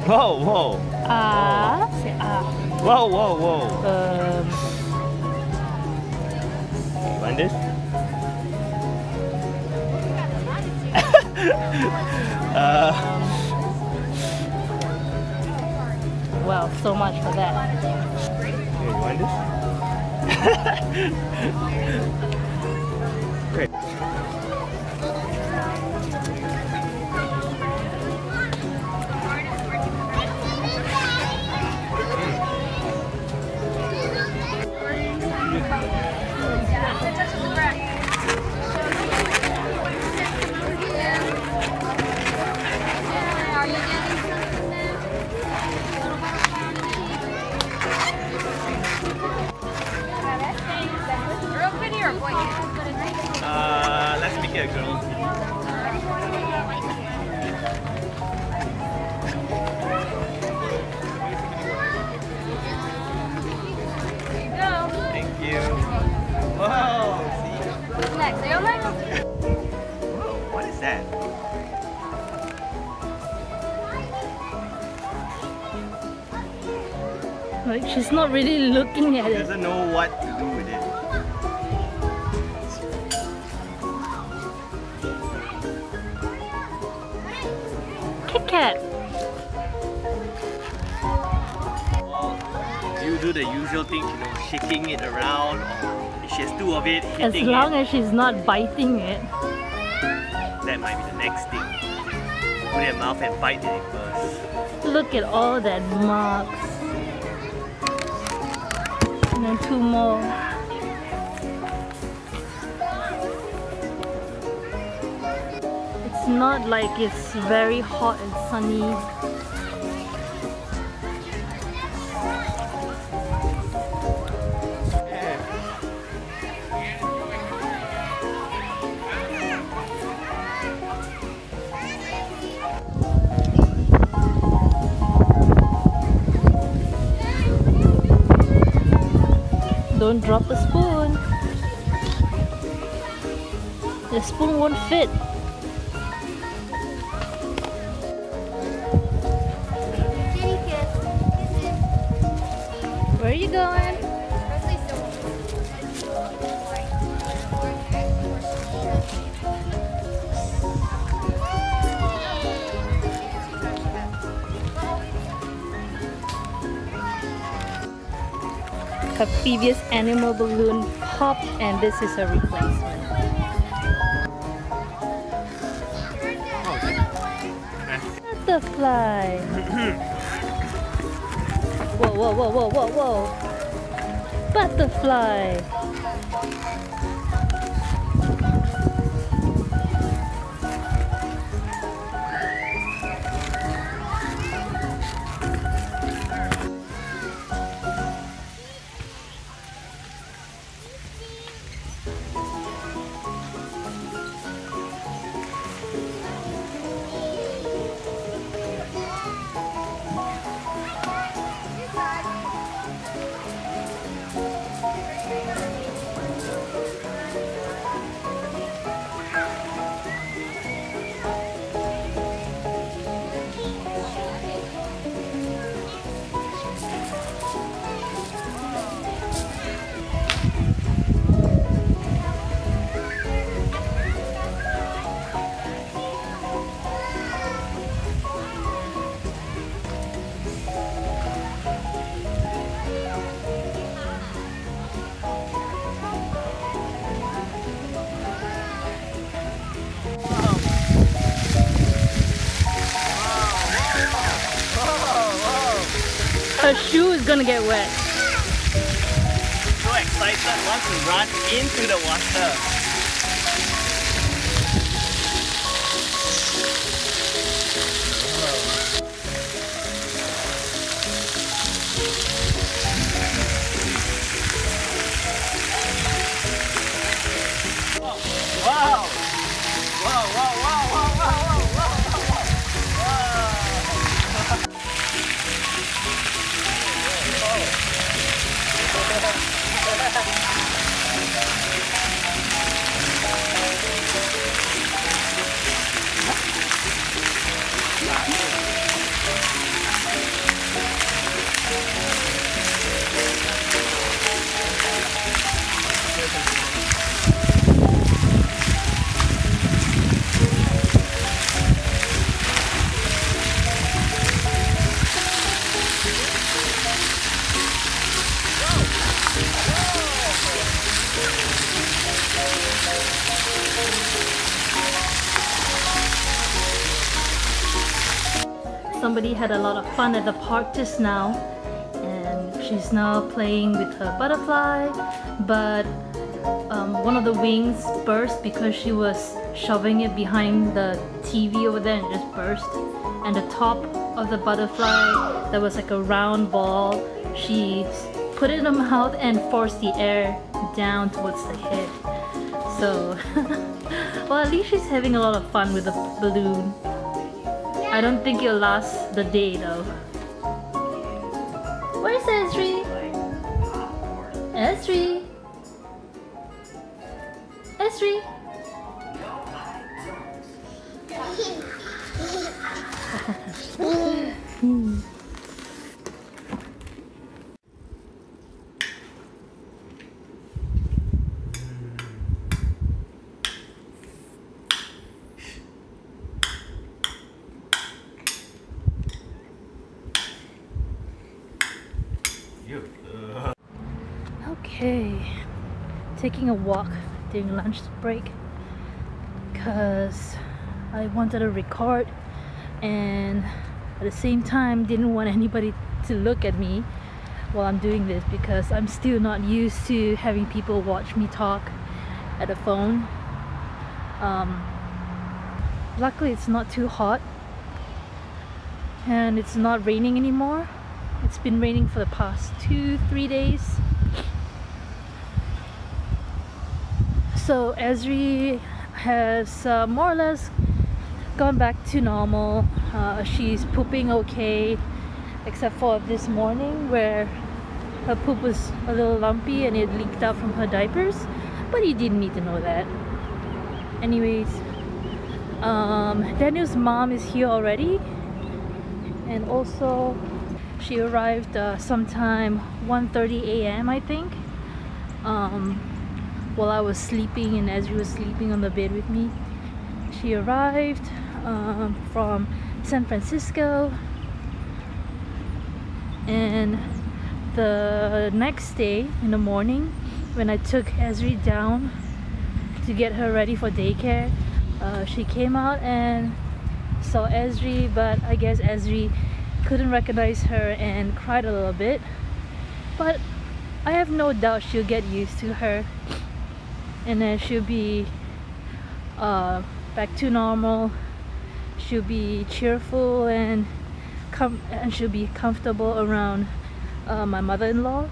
Whoa, whoa. Say ah. Whoa, whoa, whoa. You want this? Well, so much for that. You want this? Great. Let's make it a girl. Thank you. Whoa, see? What's next? Are you like? Whoa, what is that? Like, she's not really looking at She it. doesn't know what to do with it. Kit Kat. Do you do the usual thing, you know, shaking it around, or if she has two of it, As hitting long it? as she's not biting it. That might be the next thing. Put it in your mouth and bite it first. Look at all that marks. And then two more. It's not like it's very hot and sunny. Don't drop the spoon. The spoon won't fit. Kitty kiss. Kisses. Where are you going? Presley's still Her previous animal balloon popped and this is her replacement. Butterfly! Whoa, whoa, whoa, whoa, whoa, whoa! Butterfly! Her shoe is gonna get wet. So excited, wants to run into the water. Wow! Wow, wow, wow, wow, wow, wow, wow, wow. Somebody had a lot of fun at the park just now, and she's now playing with her butterfly, but one of the wings burst because she was shoving it behind the TV over there, and it just burst. And the top of the butterfly, that was like a round ball, she put it in her mouth and forced the air down towards the head. So well, at least she's having a lot of fun with the balloon. I don't think it'll last the day though. Where's Ezri? Ezri? Ezri? Okay, taking a walk during lunch break because I wanted to record, and at the same time didn't want anybody to look at me while I'm doing this, because I'm still not used to having people watch me talk at a phone. Luckily it's not too hot and it's not raining anymore. It's been raining for the past 2-3 days. So Ezri has more or less gone back to normal. She's pooping okay, except for this morning where her poop was a little lumpy and it leaked out from her diapers, but you didn't need to know that. Anyways, Daniel's mom is here already, and also she arrived sometime 1:30 a.m. I think, while I was sleeping and Ezri was sleeping on the bed with me. She arrived from San Francisco, and the next day in the morning when I took Ezri down to get her ready for daycare, she came out and saw Ezri, but I guess Ezri couldn't recognize her and cried a little bit, but I have no doubt she'll get used to her, and then she'll be back to normal. She'll be cheerful and she'll be comfortable around my mother-in-law,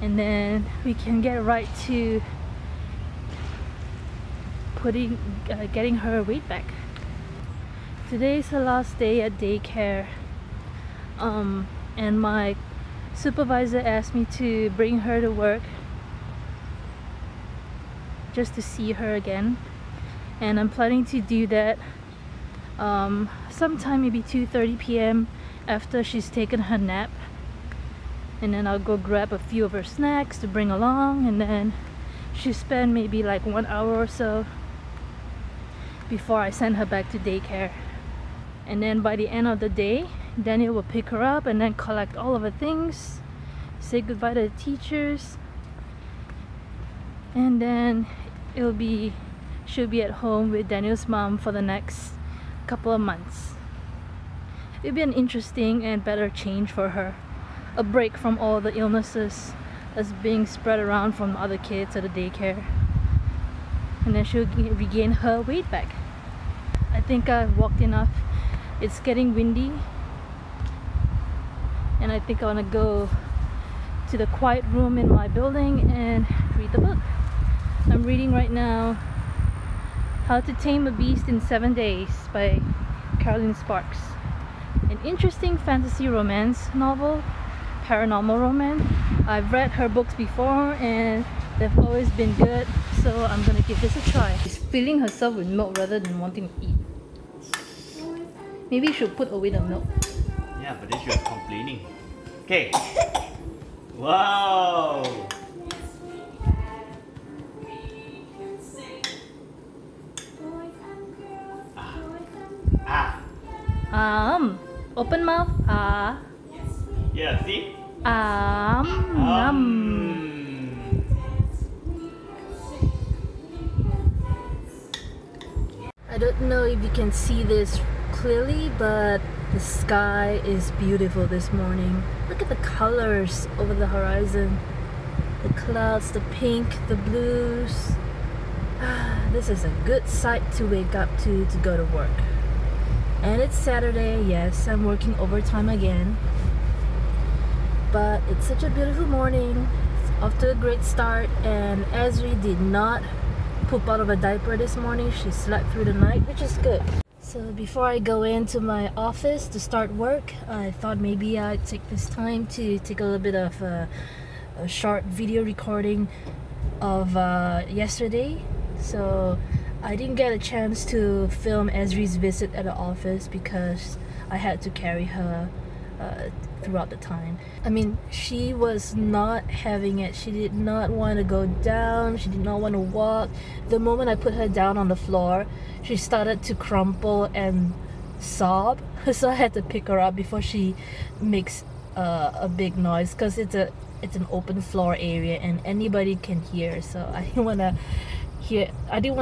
and then we can get right to getting her weight back. Today's the last day at daycare, and my supervisor asked me to bring her to work just to see her again, and I'm planning to do that sometime maybe 2:30 p.m. after she's taken her nap, and then I'll go grab a few of her snacks to bring along, and then she'll spend maybe like 1 hour or so before I send her back to daycare. And then by the end of the day, Daniel will pick her up and then collect all of her things, say goodbye to the teachers, and then she'll be at home with Daniel's mom for the next couple of months. It'll be an interesting and better change for her, a break from all the illnesses that's being spread around from other kids at the daycare, and then she'll regain her weight back. I think I've walked enough. It's getting windy, and I think I want to go to the quiet room in my building and read the book. I'm reading right now How to Tame a Beast in 7 Days by Caroline Sparks. An interesting fantasy romance novel, paranormal romance. I've read her books before and they've always been good, so I'm gonna give this a try. She's filling herself with milk rather than wanting to eat. Maybe you should put away the milk. Yeah, but then she was complaining. Okay. Wow. Open mouth. Yeah, see? Num. I don't know if you can see this clearly, but the sky is beautiful this morning. Look at the colors over the horizon. The clouds, the pink, the blues. This is a good sight to wake up to go to work. And it's Saturday, yes, I'm working overtime again. But it's such a beautiful morning. It's off to a great start, and Ezri did not poop out of a diaper this morning. She slept through the night, which is good. So before I go into my office to start work, I thought maybe I'd take this time to take a little bit of a short video recording of yesterday. So I didn't get a chance to film Ezri's visit at the office because I had to carry her throughout the time. I mean, she was not having it. She did not want to go down. She did not want to walk. The moment I put her down on the floor, she started to crumple and sob. So I had to pick her up before she makes a big noise, because it's an open floor area and anybody can hear. So I didn't want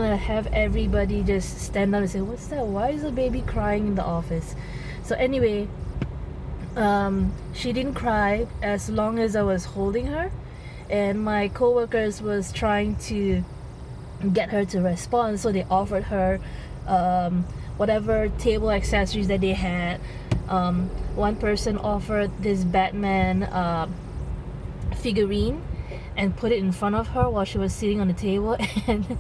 to have everybody just stand up and say, "What's that? Why is the baby crying in the office?" So anyway, she didn't cry as long as I was holding her, and my co-workers was trying to get her to respond, so they offered her whatever table accessories that they had. One person offered this Batman figurine and put it in front of her while she was sitting on the table, and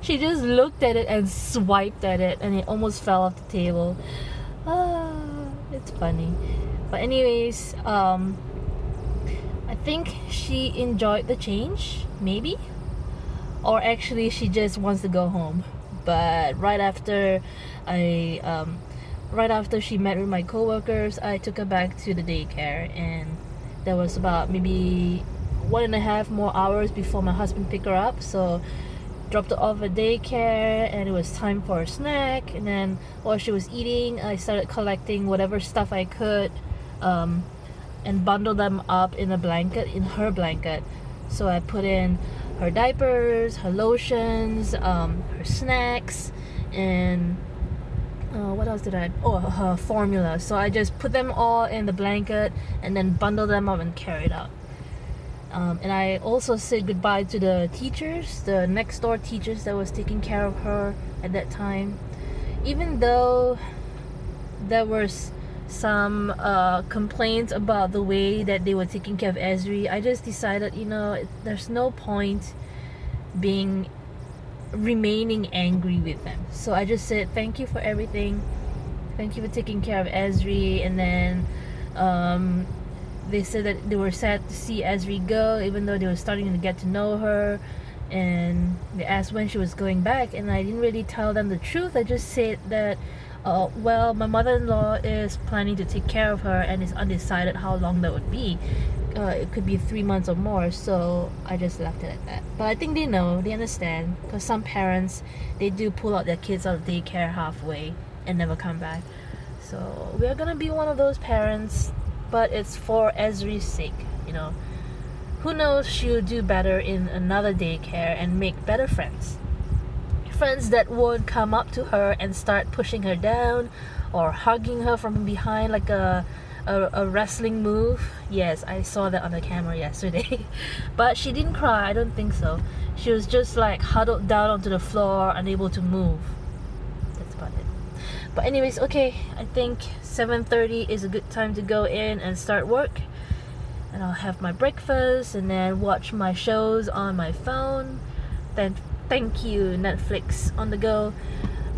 she just looked at it and swiped at it, and it almost fell off the table. It's funny. But anyways, I think she enjoyed the change, maybe, or actually she just wants to go home. But right after she met with my co-workers, I took her back to the daycare, and there was about maybe 1.5 more hours before my husband picked her up. So dropped her off at daycare, and it was time for a snack. And then while she was eating, I started collecting whatever stuff I could and bundle them up in her blanket. So I put in her diapers, her lotions, her snacks, and what else did I? Oh, her formula. So I just put them all in the blanket and then bundle them up and carry it out. And I also said goodbye to the teachers, the next door teachers that was taking care of her at that time. Even though there was some complaints about the way that they were taking care of Ezri, I just decided, there's no point remaining angry with them. So I just said, thank you for everything. Thank you for taking care of Ezri. And then they said that they were sad to see Ezri go, even though they were starting to get to know her. And they asked when she was going back, and I didn't really tell them the truth. I just said that well, my mother-in-law is planning to take care of her, and it's undecided how long that would be. It could be 3 months or more. So I just left it at that. But I think they know, they understand, because some parents, they do pull out their kids out of daycare halfway and never come back. So we're gonna be one of those parents, but it's for Ezri's sake. Who knows, she'll do better in another daycare and make better friends that won't come up to her and start pushing her down or hugging her from behind like a wrestling move. Yes, I saw that on the camera yesterday. But she didn't cry, I don't think so. She was just like huddled down onto the floor, unable to move. That's about it. But anyways, okay, I think 7:30 is a good time to go in and start work. And I'll have my breakfast and then watch my shows on my phone. Then thank you, Netflix on the go.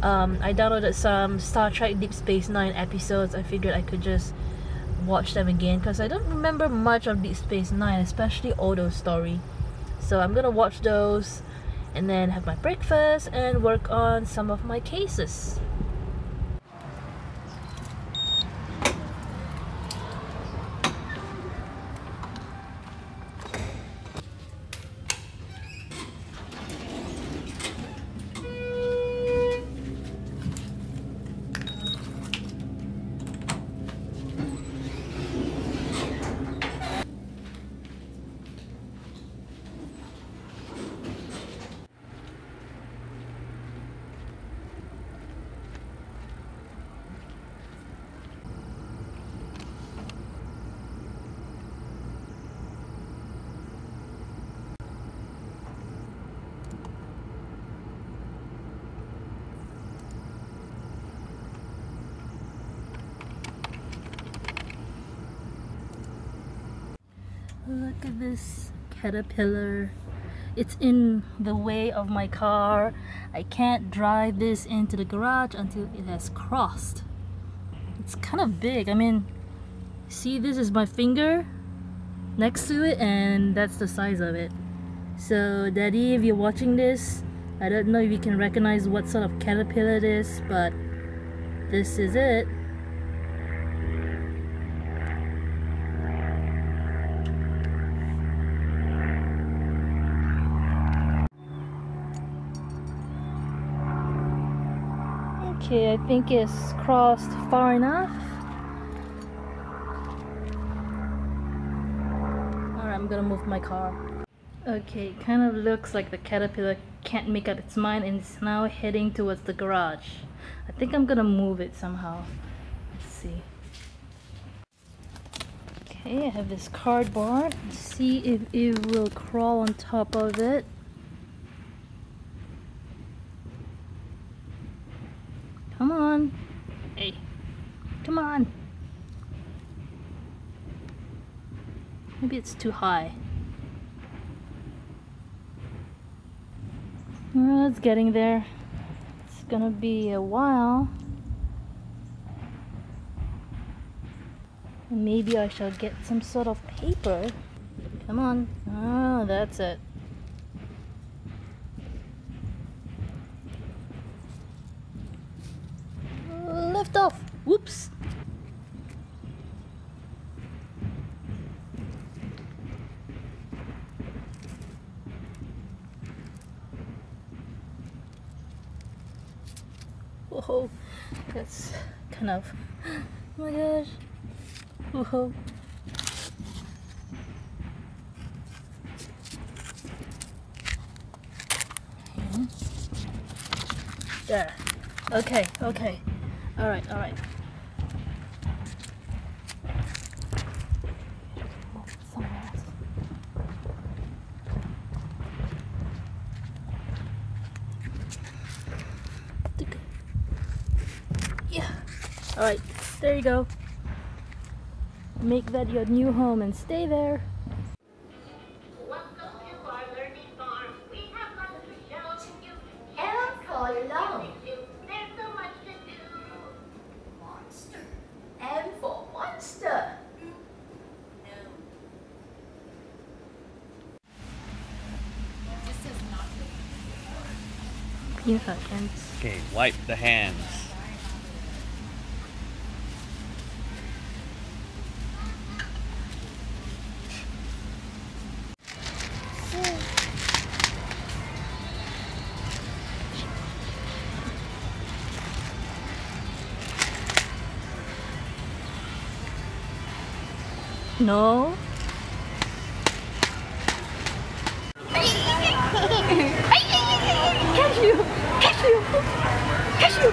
I downloaded some Star Trek Deep Space Nine episodes. I figured I could just watch them again, because I don't remember much of Deep Space Nine, especially Odo's story. So I'm gonna watch those and then have my breakfast and work on some of my cases. Look at this caterpillar. It's in the way of my car. I can't drive this into the garage until it has crossed. It's kind of big. I mean, see, this is my finger next to it, and that's the size of it. So Daddy, if you're watching this, I don't know if you can recognize what sort of caterpillar it is, but this is it. Okay, I think it's crossed far enough. Alright, I'm gonna move my car. Okay, kind of looks like the caterpillar can't make up its mind and it's now heading towards the garage. I think I'm gonna move it somehow. Let's see. Okay, I have this cardboard. Let's see if it will crawl on top of it. Come on. Hey, come on. Maybe it's too high. Well, it's getting there. It's gonna be a while. Maybe I shall get some sort of paper. Come on. Oh, that's it. Lift off. Whoops. Whoa, that's kind of, oh my gosh. Whoa. There. Okay, okay. Alright, alright. Somewhere else. Yeah. Alright, there you go. Make that your new home and stay there. Welcome to our learning farm. We have lots to show you. And for long. There's so much to do. Monster. And for monster. No. This is not Peanut hands. Okay, wipe the hands. No. Catch you! Catch you! Catch you!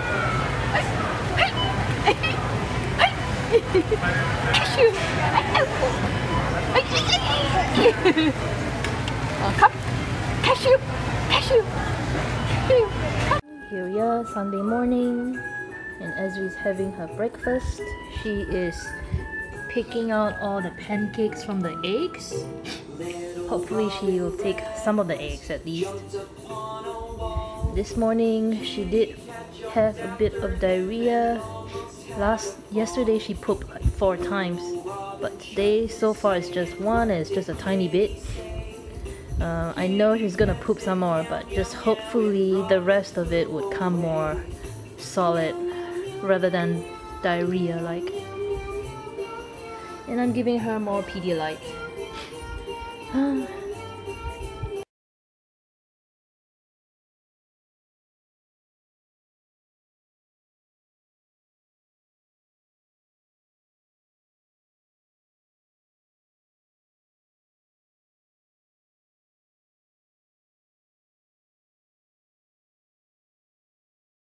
Catch you! Oh, come! Catch you! Catch you! Here we are, Sunday morning, and Ezri's having her breakfast. She is picking out all the pancakes from the eggs. Hopefully she will take some of the eggs at least. This morning she did have a bit of diarrhea. Yesterday she pooped like 4 times, but today so far it's just one and it's just a tiny bit. I know she's gonna poop some more, but just hopefully the rest of it would come more solid rather than diarrhea like. And I'm giving her more Pedialyte.